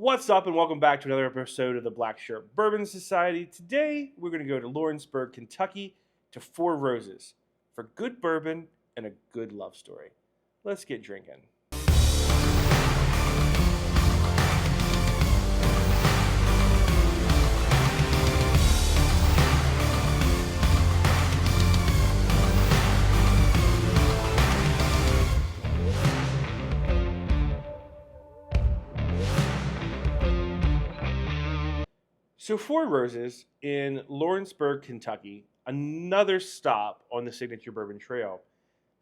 What's up, and welcome back to another episode of the Black Shirt Bourbon Society. Today, we're going to go to Lawrenceburg, Kentucky to Four Roses for good bourbon and a good love story. Let's get drinking. So Four Roses in Lawrenceburg, Kentucky, another stop on the Signature Bourbon Trail,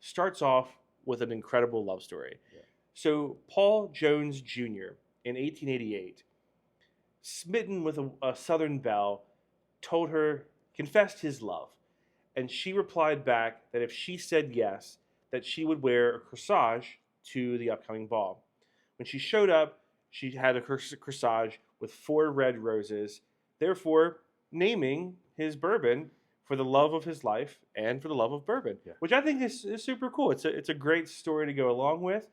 starts off with an incredible love story. Yeah. So Paul Jones Jr. in 1888, smitten with a Southern belle, confessed his love. And she replied back that if she said yes, that she would wear a corsage to the upcoming ball. When she showed up, she had a corsage with 4 red roses, therefore naming his bourbon for the love of his life and for the love of bourbon, which I think is super cool. It's a great story to go along with.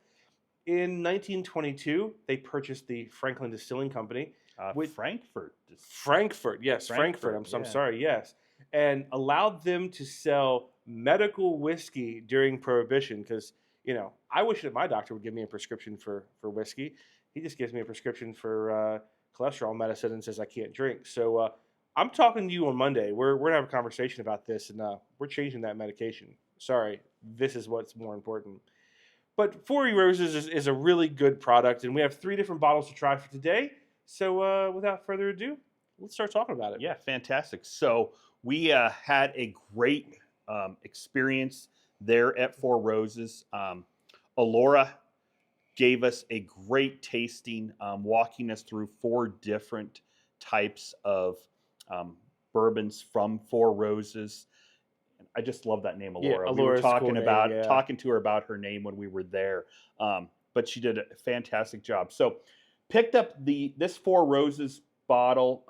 In 1922, they purchased the Franklin Distilling Company. Frankfurt. Frankfurt, yes, Frankfurt. I'm sorry, yes. And allowed them to sell medical whiskey during Prohibition because, I wish that my doctor would give me a prescription for whiskey. He just gives me a prescription for cholesterol medicine and says I can't drink. So I'm talking to you on Monday. We're going to have a conversation about this, and we're changing that medication. Sorry, this is what's more important. But Four Roses is a really good product, and we have 3 different bottles to try for today. So without further ado, let's start talking about it. Yeah, fantastic. So we had a great experience there at Four Roses. Alora gave us a great tasting, walking us through 4 different types of bourbons from Four Roses. I just love that name, Alora. We were talking talking to her about her name when we were there, but she did a fantastic job. So picked up this Four Roses bottle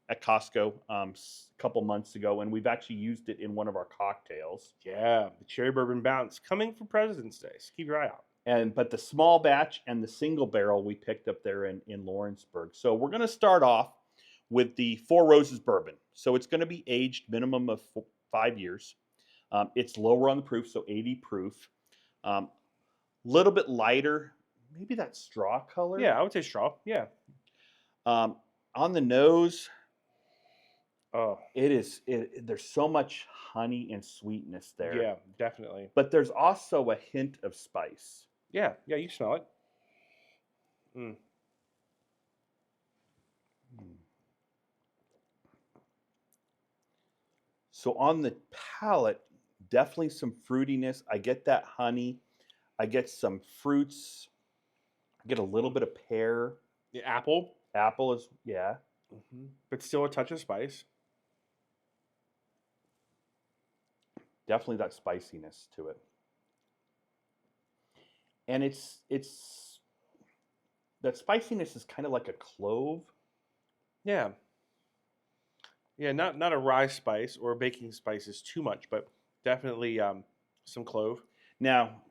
at Costco a couple months ago, and we've actually used it in one of our cocktails. Yeah, the Cherry Bourbon Bounce coming for President's Day. So keep your eye out. But the small batch and the single barrel we picked up there in Lawrenceburg. So we're going to start off with the Four Roses Bourbon. So it's going to be aged minimum of 5 years. It's lower on the proof, so 80 proof. Little bit lighter, maybe that straw color. Yeah, I would say straw. Yeah. On the nose, there's so much honey and sweetness there. Yeah, definitely. But there's also a hint of spice. Yeah, you smell it. Mm. So on the palate, definitely some fruitiness. I get that honey. I get some fruits. I get a little bit of pear. The apple. Apple is, yeah. Mm-hmm. But still a touch of spice. Definitely that spiciness to it. And it's that spiciness is kind of like a clove. Yeah. Yeah, not a rye spice or baking spices too much, but definitely some clove. Now,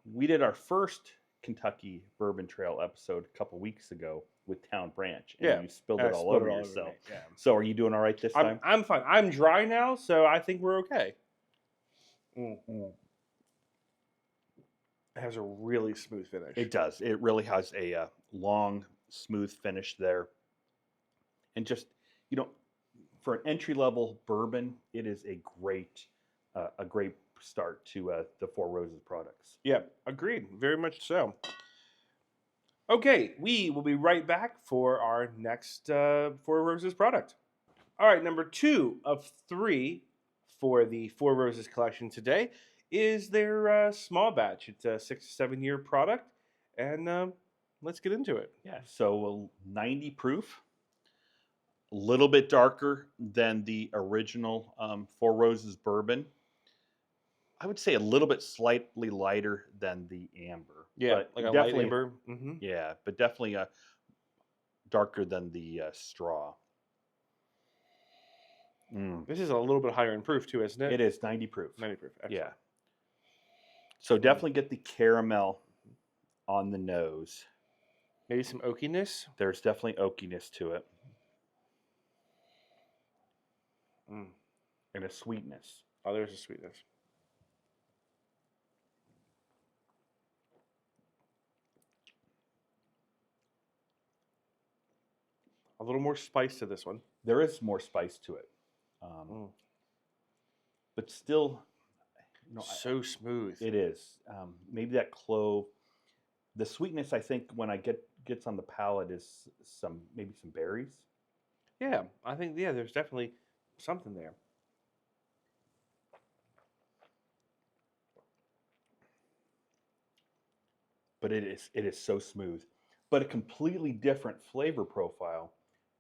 we did our first Kentucky Bourbon Trail episode a couple weeks ago with Town Branch, and you spilled it all over yourself. Yeah. So are you doing all right this time? I'm fine. I'm dry now, so I think we're okay. Mm-hmm. It has a really smooth finish. It does. It really has a long, smooth finish there. And just, for an entry-level bourbon, it is a great start to the Four Roses products. Yeah, agreed. Very much so. Okay, we will be right back for our next Four Roses product. All right, number 2 of 3 for the Four Roses collection today is their small batch. It's a 6 to 7 year product, and let's get into it. Yeah, so 90 proof, a little bit darker than the original Four Roses bourbon. I would say a little bit slightly lighter than the amber. Yeah, but like a light amber. Mm-hmm. Yeah, but definitely darker than the straw. This is a little bit higher in proof too, isn't it? It is 90 proof. 90 proof. Excellent. Yeah. So definitely get the caramel on the nose. Maybe some oakiness. There's definitely oakiness to it Mm. and a sweetness. Oh, there's a sweetness. A little more spice to this one. There is more spice to it, but still, so smooth. It is. Maybe that clove, the sweetness. I think when I gets on the palate is maybe some berries. Yeah, I think there's definitely something there. But it is so smooth, but a completely different flavor profile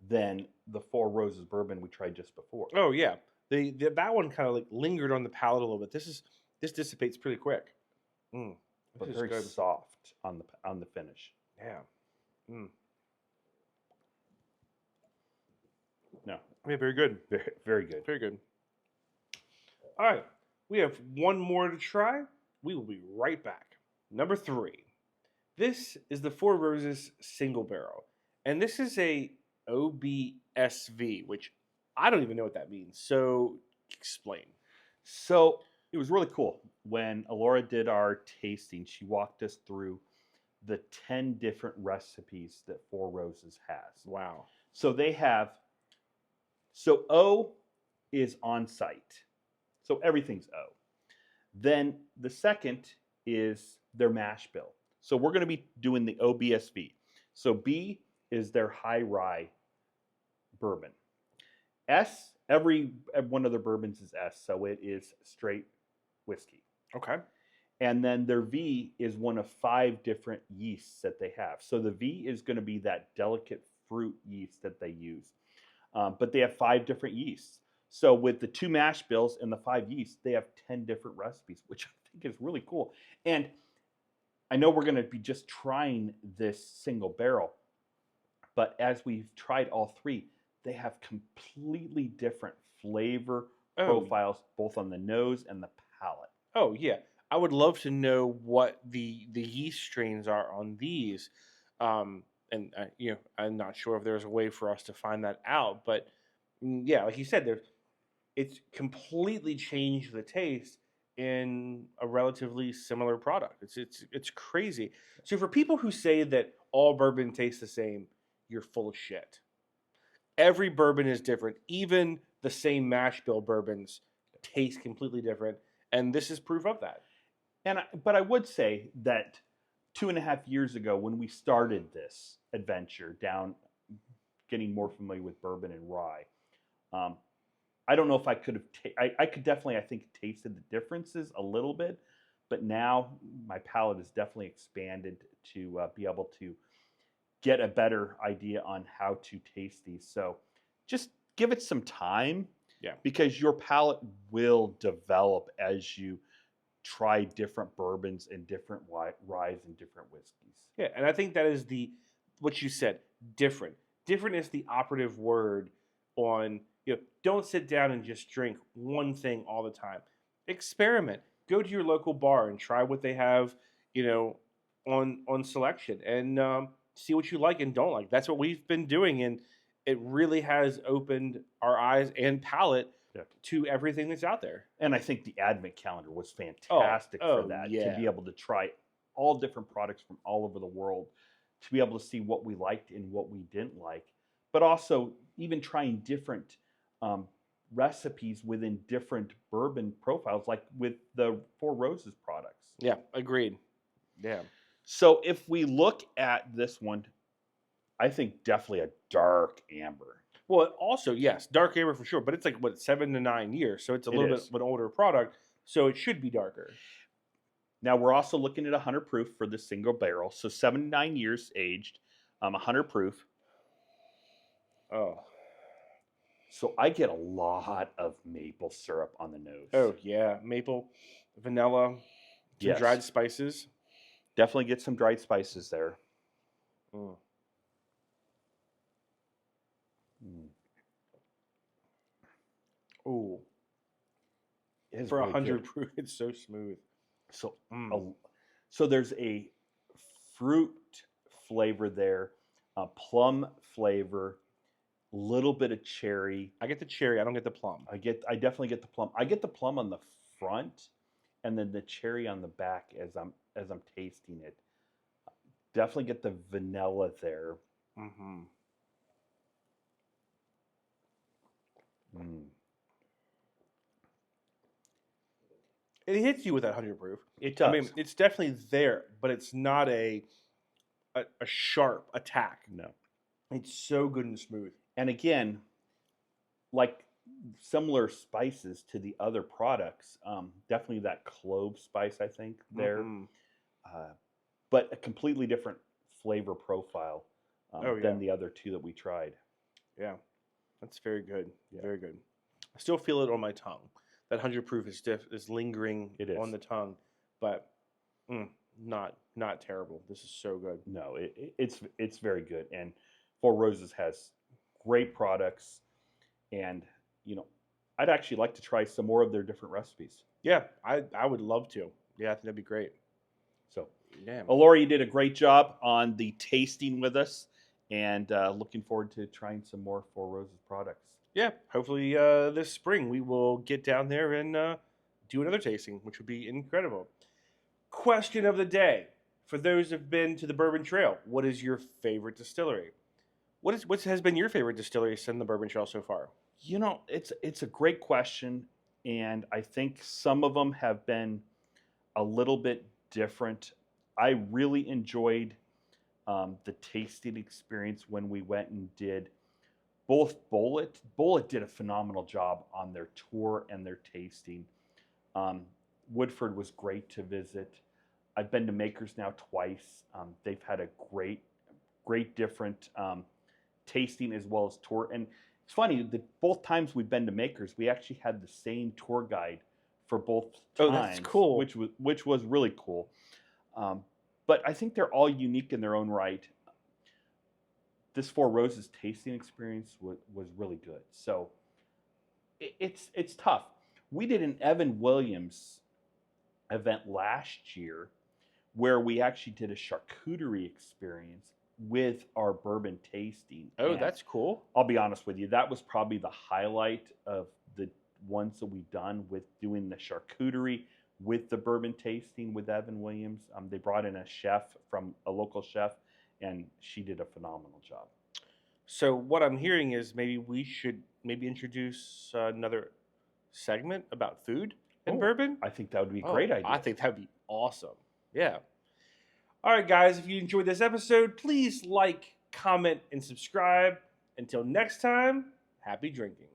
than the Four Roses bourbon we tried just before. Oh yeah, that one kind of like lingered on the palate a little bit. This dissipates pretty quick. But very good. Soft on the finish. Yeah. No. Yeah, very good. Very, very good. Very good. All right, we have one more to try. We will be right back. Number 3. This is the Four Roses single barrel, and this is a OBSV, which I don't even know what that means. So explain. So it was really cool. When Alora did our tasting, she walked us through the 10 different recipes that Four Roses has. Wow. So they have, so O is on site. So everything's O. Then the second is their mash bill. So we're going to be doing the OBSV. So B is their high rye bourbon. S, every one of their bourbons is S, so it is straight whiskey. Okay. And then their V is one of 5 different yeasts that they have. So the V is going to be that delicate fruit yeast that they use. But they have 5 different yeasts. So with the 2 mash bills and the 5 yeasts, they have 10 different recipes, which I think is really cool. And I know we're going to be just trying this single barrel, but as we've tried all 3, they have completely different flavor profiles, both on the nose and the palate. Oh, yeah. I would love to know what the yeast strains are on these. And I'm not sure if there's a way for us to find that out. But yeah, like you said, it's completely changed the taste in a relatively similar product. It's crazy. So for people who say that all bourbon tastes the same, you're full of shit. Every bourbon is different. Even the same mash bill bourbons taste completely different, and this is proof of that. But I would say that 2.5 years ago, when we started this adventure down, getting more familiar with bourbon and rye, I don't know if I could have. I could definitely, I think, tasted the differences a little bit, but now my palate has definitely expanded to be able to get a better idea on how to taste these. So just give it some time, because your palate will develop as you try different bourbons and different ryes and different whiskeys. Yeah, and I think that is what you said. Different. Different is the operative word on. Don't sit down and just drink one thing all the time. Experiment. Go to your local bar and try what they have, on selection, and see what you like and don't like. That's what we've been doing, and it really has opened our eyes and palate to everything that's out there. And I think the Advent calendar was fantastic for that, to be able to try all different products from all over the world, to be able to see what we liked and what we didn't like, but also even trying different recipes within different bourbon profiles, like with the Four Roses products. Yeah, agreed. Yeah. So if we look at this one, I think definitely a dark amber. Well, also, yes, dark amber for sure, but it's like, 7 to 9 years, so it's a little bit of an older product, so it should be darker. Now, we're also looking at 100 proof for this single barrel, so 7 to 9 years aged, 100 proof. Oh. So I get a lot of maple syrup on the nose. Oh, yeah. Maple, vanilla, some dried spices. Definitely get some dried spices there. Mm. Ooh. For really 100 proof, it's so smooth. So there's a fruit flavor there, plum flavor, little bit of cherry. I get the cherry. I don't get the plum. I definitely get the plum. I get the plum on the front, and then the cherry on the back as I'm tasting it. Definitely get the vanilla there. Mm-hmm. Mm. It hits you with that 100 proof. It does. I mean, it's definitely there, but it's not a sharp attack. No. It's so good and smooth. And again, like similar spices to the other products, definitely that clove spice, I think, there. Mm-hmm. But a completely different flavor profile yeah. than the other two that we tried. Yeah, that's very good. Yeah. Very good. I still feel it on my tongue. That 100 proof is lingering on the tongue, but not terrible. This is so good. No, it's very good. And Four Roses has great products, and I'd actually like to try some more of their different recipes. Yeah, I would love to. Yeah, I think that'd be great. So, yeah, Laura, you did a great job on the tasting with us, and looking forward to trying some more Four Roses products. Yeah, hopefully this spring we will get down there and do another tasting, which would be incredible. Question of the day. For those who've been to the Bourbon Trail, what is your favorite distillery? What has been your favorite distillery in the Bourbon Trail so far? It's a great question, and I think some of them have been a little bit different. I really enjoyed the tasting experience when we went and did both Bullet. Bullet did a phenomenal job on their tour and their tasting. Woodford was great to visit. I've been to Makers now twice. They've had a great different tasting as well as tour. And it's funny that both times we've been to Makers, we actually had the same tour guide for both times. Oh, that's cool. Which was really cool. But I think they're all unique in their own right. This Four Roses tasting experience was really good. So it's tough. We did an Evan Williams event last year where we actually did a charcuterie experience with our bourbon tasting. Oh, and that's cool. I'll be honest with you, that was probably the highlight of the ones that we've done, with doing the charcuterie with the bourbon tasting with Evan Williams. They brought in a local chef, and she did a phenomenal job. So what I'm hearing is maybe we should introduce another segment about food and bourbon. I think that would be a great idea. I think that would be awesome. Yeah. All right, guys, if you enjoyed this episode, please like, comment, and subscribe. Until next time, happy drinking.